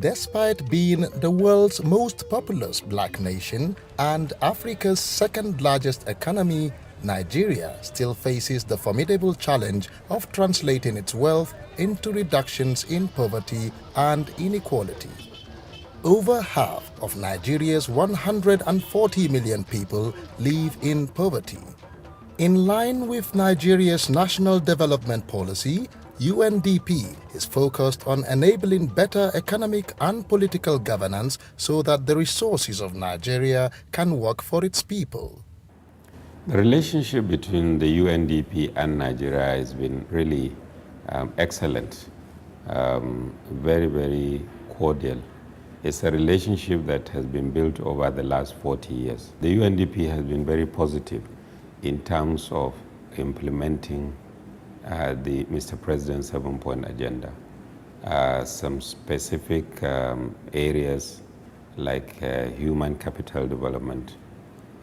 Despite being the world's most populous black nation and Africa's second largest economy, Nigeria still faces the formidable challenge of translating its wealth into reductions in poverty and inequality. Over half of Nigeria's 140 million people live in poverty. In line with Nigeria's National Development Policy, UNDP is focused on enabling better economic and political governance so that the resources of Nigeria can work for its people. The relationship between the UNDP and Nigeria has been really excellent, very, very cordial. It's a relationship that has been built over the last 40 years. The UNDP has been very positive in terms of implementing the Mr. President's 7-point agenda. Some specific areas like human capital development,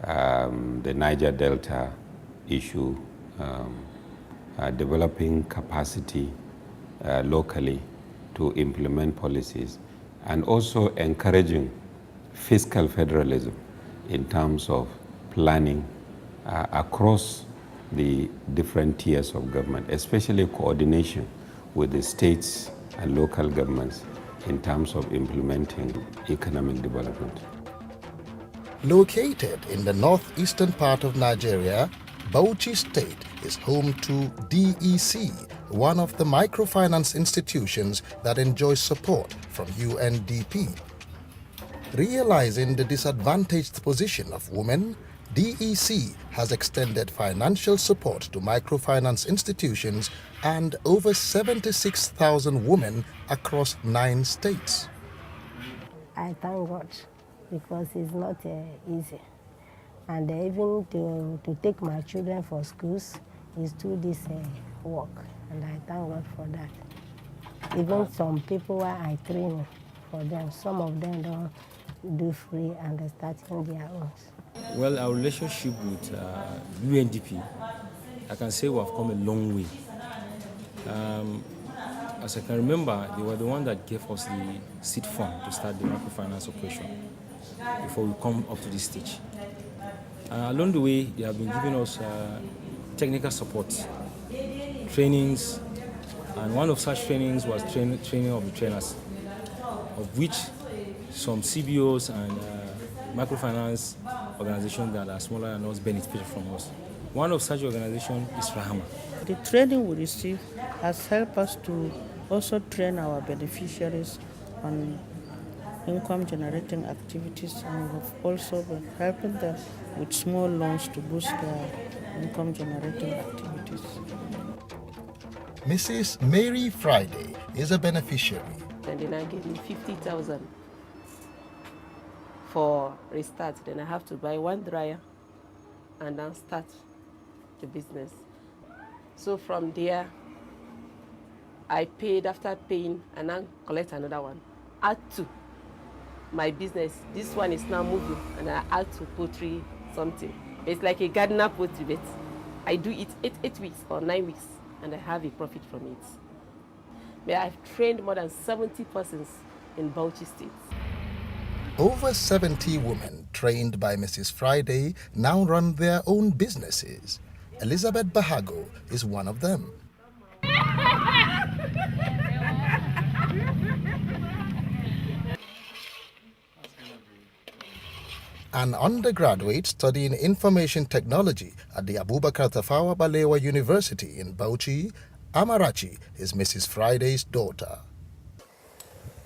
the Niger Delta issue, developing capacity locally to implement policies, and also encouraging fiscal federalism in terms of planning across the different tiers of government, especially coordination with the states and local governments in terms of implementing economic development. Located in the northeastern part of Nigeria, Bauchi State is home to DEC, one of the microfinance institutions that enjoys support from UNDP. Realizing the disadvantaged position of women, DEC has extended financial support to microfinance institutions and over 76,000 women across 9 states. I thank God because it's not easy. And even to take my children for schools is do this work. And I thank God for that. Even some people I train for them, some of them don't do free and they're starting their own. Well, our relationship with UNDP, I can say we have come a long way. As I can remember, they were the one that gave us the seed fund to start the microfinance operation before we come up to this stage. Along the way, they have been giving us technical support, trainings, and one of such trainings was training of the trainers, of which some CBOs and microfinance organizations that are smaller than us benefited from us. One of such organizations is Rahama. The training we receive has helped us to also train our beneficiaries on income generating activities, and we've also been helping them with small loans to boost their income generating activities. Mrs. Mary Friday is a beneficiary. And then I gave me 50,000 for restart. Then I have to buy 1 dryer and then start the business. So from there, I paid. After paying, and then collect another one. Add to my business. This one is now moving, and I add to poultry something. It's like a gardener poultry, but I do it 8 weeks or 9 weeks, and I have a profit from it. But I've trained more than 70 persons in Bauchi State. Over 70 women trained by Mrs. Friday now run their own businesses. Elizabeth Bahago is one of them. An undergraduate studying information technology at the Abubakar Tafawa Balewa University in Bauchi, Amarachi is Mrs. Friday's daughter.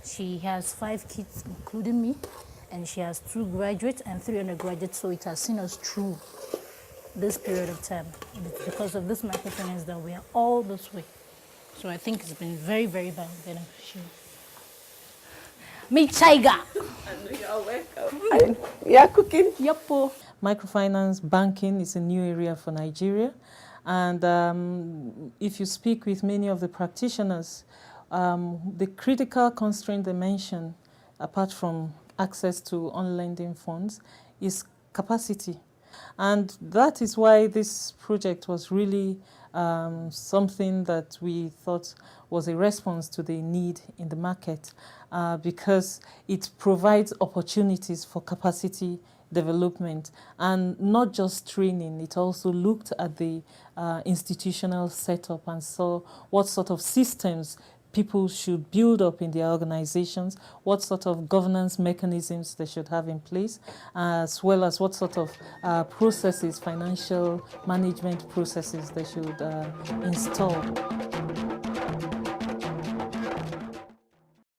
She has 5 kids, including me, and she has 2 graduates and 3 undergraduates, so it has seen us through this period of time. It's because of this microfinance that we are all this way. So I think it's been very, very beneficial. Me tiger. You're welcome. You are cooking? Yep. Microfinance banking is a new area for Nigeria. And if you speak with many of the practitioners, the critical constraint they mention, apart from access to on-lending funds, is capacity. And that is why this project was really something that we thought was a response to the need in the market because it provides opportunities for capacity development and not just training. It also looked at the institutional setup and saw what sort of systems people should build up in their organizations, what sort of governance mechanisms they should have in place, as well as what sort of processes, financial management processes they should install.